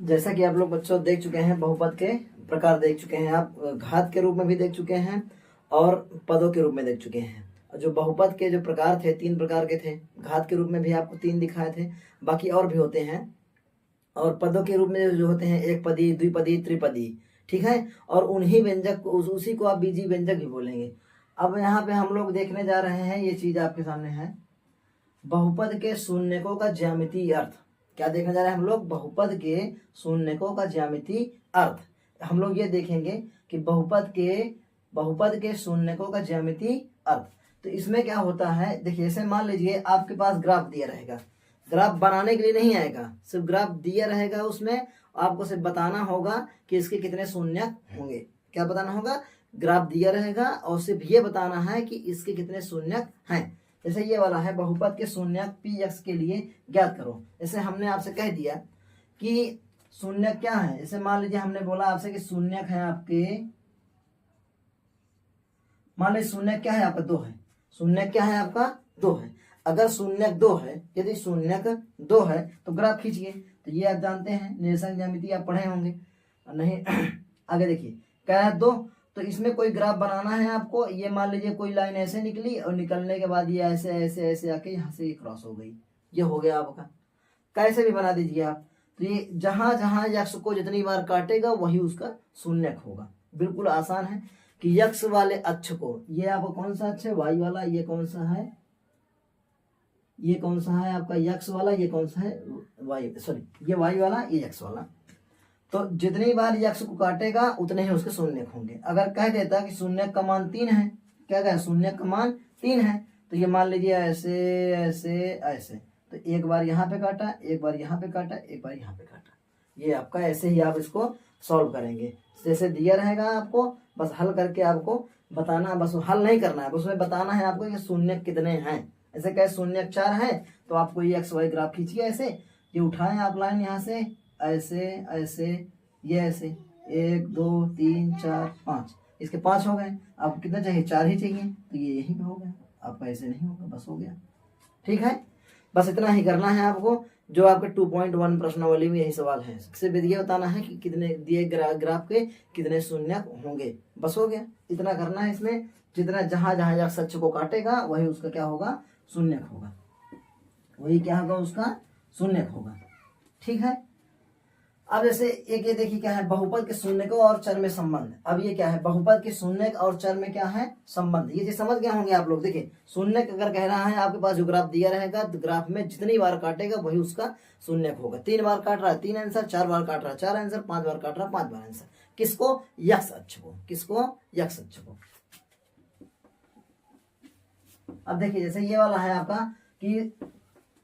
जैसा कि आप लोग बच्चों देख चुके हैं, बहुपद के प्रकार देख चुके हैं, आप घात के रूप में भी देख चुके हैं और पदों के रूप में देख चुके हैं। जो बहुपद के जो प्रकार थे 3 प्रकार के थे, घात के रूप में भी आपको 3 दिखाए थे, बाकी और भी होते हैं। और पदों के रूप में जो होते हैं एक पदी, द्विपदी, त्रिपदी, ठीक है। और उन्हीं व्यंजक को उसी को आप बीजी व्यंजक भी बोलेंगे। अब यहाँ पे हम लोग देखने जा रहे हैं, ये चीज आपके सामने है, बहुपद के शून्यकों का ज्यामितीय अर्थ। क्या देखने जा रहे हैं हम लोग? बहुपद के शून्यकों का ज्यामितीय अर्थ। हम लोग ये देखेंगे कि बहुपद के शून्यकों का ज्यामितीय अर्थ। तो इसमें क्या होता है, देखिए ऐसे मान लीजिए आपके पास ग्राफ दिया रहेगा, ग्राफ बनाने के लिए नहीं आएगा, सिर्फ ग्राफ दिया रहेगा, उसमें आपको सिर्फ बताना होगा कि इसके कितने शून्यक होंगे। क्या बताना होगा? ग्राफ दिया रहेगा और सिर्फ ये बताना है कि इसके कितने शून्यक हैं। जैसे ये वाला है, बहुपद के शून्यक पी एक्स के लिए ज्ञात करो। जैसे हमने आपसे कह दिया कि शून्यक क्या है, जैसे मान लीजिए हमने बोला आपसे कि शून्यक है आपके, मान लीजिए शून्यक क्या है आपका 2 है, शून्यक क्या है आपका 2 है। अगर शून्यक 2 है, यदि शून्यक 2 है तो ग्राफ खींचिए। तो ये आप जानते हैं, निरसन ज्यामिति आप पढ़े होंगे, नहीं आगे देखिए क्या है 2, तो इसमें कोई ग्राफ बनाना है आपको। ये मान लीजिए कोई लाइन ऐसे निकली और निकलने के बाद ये ऐसे ऐसे ऐसे आके यहाँ से क्रॉस हो गई, ये हो गया आपका। कैसे भी बना दीजिए आप। तो ये जहां जहां यक्ष को जितनी बार काटेगा वही उसका शून्यक होगा। बिल्कुल आसान है कि यक्ष वाले अक्ष को, ये आपका कौन सा अक्ष है? वाई वाला। ये कौन सा है? ये कौन सा है आपका? यक्ष वाला। ये कौन सा है? वाई, सॉरी, ये वाई वाला, ये यक्ष वाला। तो जितनी बार यक्ष को काटेगा उतने ही उसके शून्यक होंगे। अगर कह देता कि शून्यक का मान 3 है, क्या कहे? शून्यक का मान 3 है, तो ये मान लीजिए ऐसे ऐसे ऐसे, तो एक बार यहाँ पे काटा, एक बार यहाँ पे काटा, एक बार यहाँ पे काटा। ये आपका ऐसे ही आप इसको सॉल्व करेंगे। जैसे दिया रहेगा आपको, बस हल करके आपको बताना, बस हल नहीं करना है, बस उसमें बताना है आपको कि शून्यक कितने हैं। ऐसे कहे शून्यक 4 है, तो आपको ये एक्स वाई ग्राफ खींचिए ऐसे, ये उठाएं आप लाइन यहाँ से ऐसे ऐसे, ये ऐसे 1 2 3 4 5, इसके 5 हो गए। अब कितना चाहिए? 4 ही चाहिए, तो ये यहीं पे हो गया आपका, ऐसे नहीं होगा, बस हो गया। ठीक है, बस इतना ही करना है आपको। जो आपके 2.1 प्रश्नावली में यही सवाल है, सिर्फ ये बताना है कि कितने दिए ग्राफ के कितने शून्यक होंगे, बस हो गया। इतना करना है इसमें। जितना जहां जहां यक्ष अक्ष को काटेगा वही उसका क्या होगा? शून्यक होगा। वही क्या होगा? उसका शून्यक होगा। ठीक है। अब जैसे एक ये देखिए क्या है, बहुपद के शून्यकों और चर में संबंध। अब ये क्या है? बहुपद के शून्यक और चर में क्या है? संबंध। ये चीज समझ गए होंगे आप लोग। देखिए शून्यक अगर कह रहा है, आपके पास जो ग्राफ दिया रहेगा, तो ग्राफ में जितनी बार काटेगा वही उसका शून्यक होगा। 3 बार काट रहा है 3 आंसर, 4 बार काट रहा है 4 आंसर, 5 बार काट रहा है 5 बार आंसर। किसको? यक्ष अक्ष को। किसको? यक्ष अक्ष को। अब देखिए जैसे ये वाला है आपका कि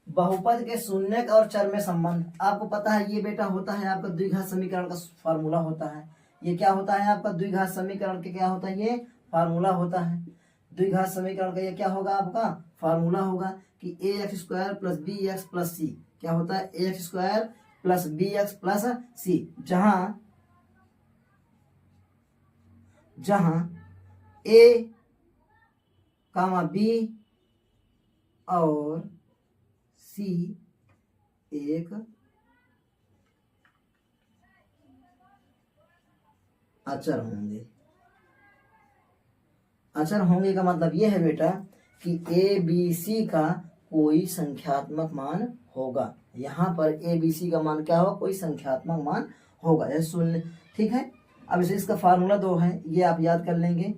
बहुपद के शून्यक और चर में संबंध। आपको पता है ये बेटा होता है आपका द्विघात समीकरण का फार्मूला होता है। ये क्या होता है आपका? द्विघात समीकरण के क्या होता है? ये फार्मूला होता है। द्विघात समीकरण का ये क्या होगा? आपका फार्मूला होगा कि ax² प्लस bx प्लस सी। क्या होता है? ax² प्लस bx प्लस सी। जहां a कामा b और सी एक अचर होंगे। अचर होंगे का मतलब यह है बेटा कि ए बी सी का कोई संख्यात्मक मान होगा। यहाँ पर ए बी सी का मान क्या होगा? कोई संख्यात्मक मान होगा, जैसे शून्य। ठीक है। अब इसे इसका फार्मूला 2 है, ये आप याद कर लेंगे।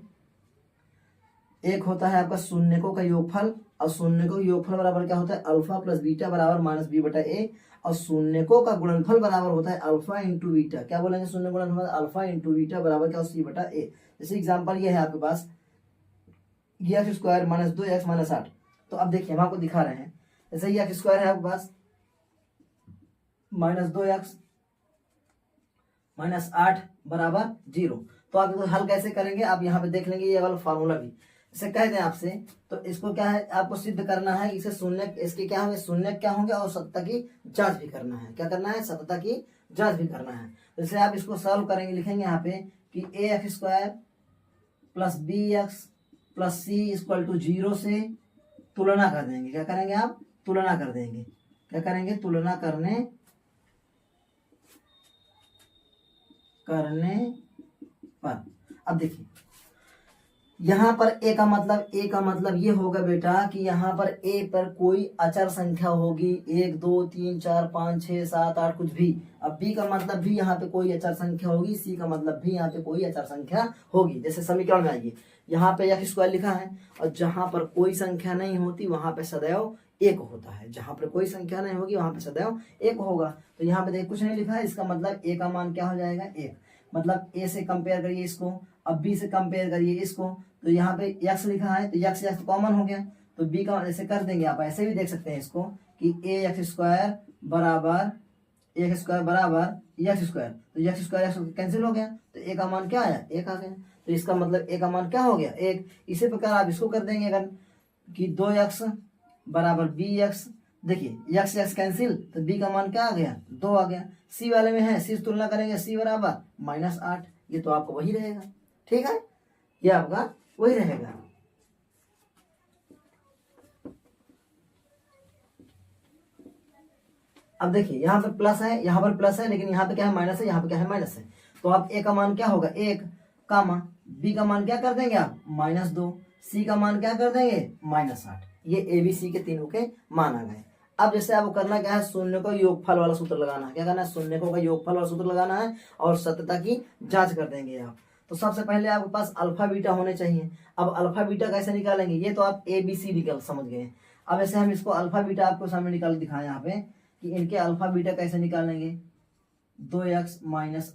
एक होता है आपका शून्यकों का योगफल, और शून्यकों का योगफल बराबर क्या होता है? अल्फा प्लस बीटा बराबर माइनस बी बटा ए। और शून्यकों का गुणनफल बराबर होता है अल्फा इंटू बीटा। क्या बोलेंगे? शून्य गुणनफल अल्फा इंटू बीटा बराबर क्या? सी बटा ए। जैसे एग्जांपल ये है आपके पास, ये x² माइनस 2x माइनस 8। तो अब देखिए हम आपको दिखा रहे हैं, जैसे ये x² है आपके पास माइनस 2x माइनस 8 बराबर 0। तो आप इसको हल कैसे करेंगे? आप यहाँ पे देख लेंगे ये वाला फार्मूला भी। इसे कह दें आपसे, तो इसको क्या है? आपको सिद्ध करना है इसे शून्य, इसके क्या होंगे? शून्य क्या होंगे, और सत्ता की जांच भी करना है। क्या करना है? सत्ता की जांच भी करना है। जैसे आप इसको सॉल्व करेंगे, लिखेंगे यहाँ पे कि ax² plus bx plus c equal to 0 से तुलना कर देंगे। क्या करेंगे आप? तुलना कर देंगे। क्या करेंगे? तुलना करने करने पर। अब देखिए यहाँ पर ए का मतलब ये होगा बेटा कि यहाँ पर ए पर कोई अचर संख्या होगी, 1 2 3 4 5 6 7 8 कुछ भी। अब बी का मतलब भी यहाँ पे कोई अचर संख्या होगी, सी का मतलब भी यहाँ पे कोई अचर संख्या होगी। जैसे समीकरण में आइए, यहाँ पे x स्क्वायर लिखा है और जहां पर कोई संख्या नहीं होती वहां पे सदैव एक होता है, जहां पर कोई संख्या नहीं होगी वहां पे सदैव एक होगा। तो यहाँ पे देखिए कुछ नहीं लिखा है, इसका मतलब ए का मान क्या हो जाएगा, 1। मतलब ए से कंपेयर करिए इसको, अब बी से कंपेयर करिए इसको, तो यहाँ पे x लिखा है तो x कॉमन हो गया, तो b का ऐसे कर देंगे। आप ऐसे भी देख सकते हैं इसको कि ax स्क्वायर बराबर x स्क्वायर, तो x स्क्वायर कैंसिल हो गया, तो a का मान क्या आया, 1 आ गया। तो इसका मतलब a का मान क्या हो गया, 1। इसी प्रकार आप इसको कर देंगे अगर कि 2x बराबर bx, देखिए x कैंसिल, तो b का मान क्या आ गया, 2 आ गया। c वाले में है, c से तुलना करेंगे, c बराबर -8, ये तो आपका वही रहेगा। ठीक है, ये आपका वही रहेगा। अब देखिए यहाँ पर प्लस है, यहाँ पर प्लस है, लेकिन यहाँ पे क्या है, माइनस है, यहाँ पे क्या है, माइनस है। तो आप a का मान क्या होगा, 1 कामा, b का मान क्या कर देंगे आप, -2, c का मान क्या कर देंगे, -8। ये a b c के तीनों के मान आ गए। अब जैसे आपको करना क्या है, शून्य को योगफल वाला सूत्र लगाना है। क्या करना है, शून्य को योगफल वाला सूत्र लगाना है और सत्यता की जांच कर देंगे आप। तो सबसे पहले आपके पास अल्फा बीटा होने चाहिए। अब अल्फा बीटा कैसे निकालेंगे, ये तो आप ए बी सी निकाल समझ गए। अब ऐसे हम इसको अल्फा बीटा आपको सामने निकाल दिखाएं यहाँ पे कि इनके अल्फा बीटा कैसे निकालेंगे। 2x -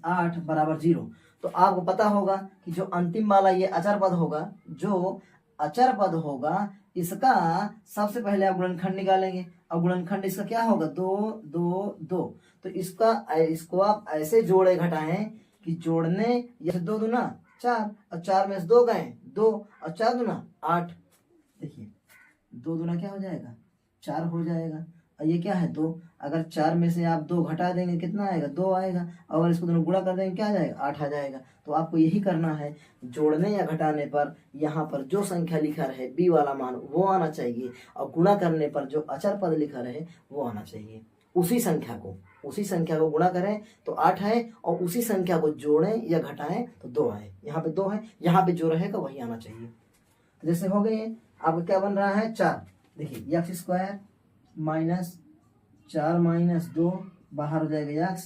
8 बराबर 0। तो आपको पता होगा कि जो अंतिम वाला ये अचर पद होगा, जो अचर पद होगा, इसका सबसे पहले आप गुणनखंड निकालेंगे। अब गुणनखंड इसका क्या होगा, 2 2 2। तो इसको आप ऐसे जोड़े घटाएं कि जोड़ने ये 2 दूना 4 और 4 में से 2 गए 2 और 4 दूना 8। देखिए 2 दूना क्या हो जाएगा, 4 हो जाएगा। और ये क्या है, 2। अगर 4 में से आप 2 घटा देंगे कितना आएगा, 2 आएगा। अगर इसको दोनों गुणा कर देंगे क्या आ जाएगा, 8 आ जाएगा। तो आपको यही करना है, जोड़ने या घटाने पर यहाँ पर जो संख्या लिखा रहे बी वाला मान वो आना चाहिए, और गुणा करने पर जो अचर पद लिखा रहे वो आना चाहिए। उसी संख्या को गुणा करें तो 8 है, और उसी संख्या को जोड़ें या घटाएं तो 2 आए। यहाँ पे 2 है, यहाँ पे जो रहेगा वही आना चाहिए। जैसे हो गए, आपका क्या बन रहा है, 4। देखिए x स्क्वायर -4 - 2 बाहर हो जाएगा x,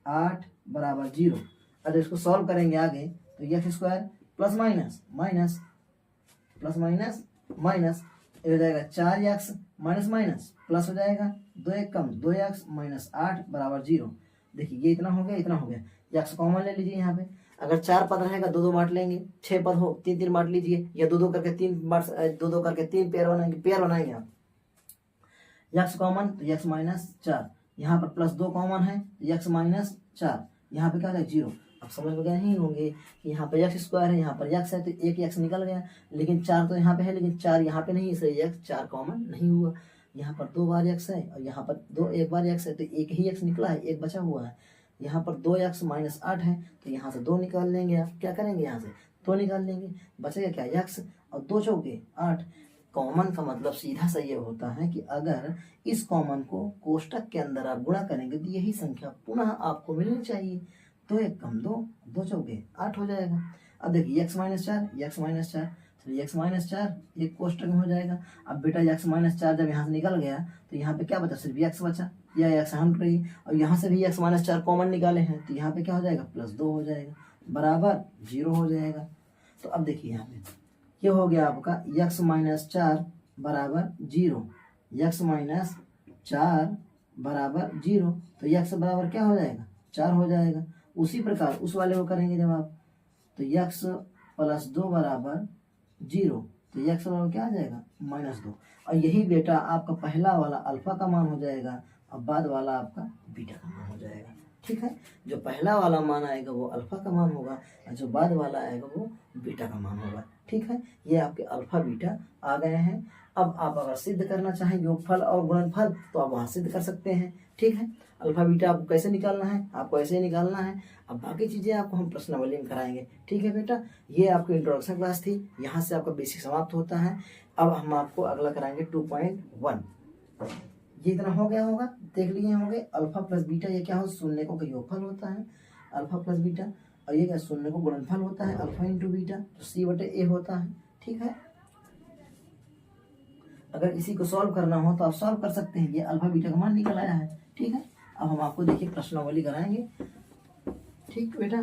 8 बराबर 0। अगर इसको सॉल्व करेंगे आगे तो x स्क्वायर प्लस माइनस ये हो जाएगा 4x माइनस प्लस हो जाएगा 2 1 कम 2x -8 बराबर 0। देखिए ये इतना हो गया, x कॉमन ले लीजिए। यहाँ पे अगर 4 पद रहेगा 2 2 बांट लेंगे, 6 पद हो 3 3 बांट लीजिए, या 2 2 करके 3 पेयर बनाएंगे आप। x कॉमन तो x -4, यहाँ पर +2 कॉमन है तो x -4, यहाँ पे क्या है 0। अब समझ में गए ही होंगे कि यहाँ पे x स्क्वायर है, यहाँ पर x है, तो एक x निकल गया, लेकिन 4 तो यहाँ पे है, लेकिन 4 यहाँ पे नहीं है, इसलिए x 4 कॉमन नहीं हुआ। यहाँ पर 2 बार x है और यहाँ पर एक बार x है, तो एक ही x निकला है, एक बचा हुआ है। यहाँ पर 2x - 8 है, तो यहाँ से 2 निकाल लेंगे। आप क्या करेंगे, यहाँ से 2 निकाल लेंगे, बचेगा क्या, x और 2 चौके 8। कॉमन का मतलब सीधा सा ये होता है कि अगर इस कॉमन को कोष्टक के अंदर आप गुणा करेंगे तो यही संख्या पुनः आपको मिलनी चाहिए। 2 1 कम 2, 2 चौके 8 हो जाएगा। अब देखिए x -4 एक कोष्टक में हो जाएगा। अब बेटा x -4 जब यहाँ से निकल गया तो यहाँ पे क्या बचा, सिर्फ x बचा, या x हम करिए, और यहाँ से भी x -4 कॉमन निकाले हैं, तो यहाँ पे क्या हो जाएगा, +2 हो जाएगा बराबर 0 हो जाएगा। तो अब देखिए यहाँ पे ये हो गया आपका x -4 बराबर 0, x -4 बराबर 0, तो x बराबर क्या हो जाएगा, 4 हो जाएगा। उसी प्रकार उस वाले को करेंगे जब आप, तो x + 2 बराबर 0, तो x बराबर क्या आ जाएगा, -2। और यही बेटा आपका पहला वाला अल्फा का मान हो जाएगा, और बाद वाला आपका बीटा का मान हो जाएगा। ठीक है, जो पहला वाला मान आएगा वो अल्फा का मान होगा, और जो बाद वाला आएगा वो बीटा का मान होगा। ठीक है, ये आपके अल्फा बीटा आ गए हैं। अब आप अगर सिद्ध करना चाहें योगफल और गुणनफल तो आप वहाँ सिद्ध कर सकते हैं। ठीक है, अल्फा बीटा आपको कैसे निकालना है, आपको ऐसे ही निकालना है। अब बाकी चीज़ें आपको हम प्रश्नावली में कराएंगे। ठीक है बेटा, ये आपकी इंट्रोडक्शन क्लास थी, यहाँ से आपका बेसिक समाप्त होता है। अब हम आपको अगला कराएंगे 2.1। ये इतना हो गया होगा, देख लिए होंगे। अल्फा प्लस बीटा ये क्या हो, शून्य को योगफल होता है, अल्फा प्लस बीटा। और ये क्या शून्य को गुणनफल होता है अल्फा इंटू बीटा, तो सी बटे ए होता है। ठीक है, अगर इसी को सॉल्व करना हो तो आप सॉल्व कर सकते हैं, ये अल्फा बीटा का मान निकल आया है। ठीक है, अब हम आपको देखिए प्रश्नावली कराएंगे। ठीक बेटा।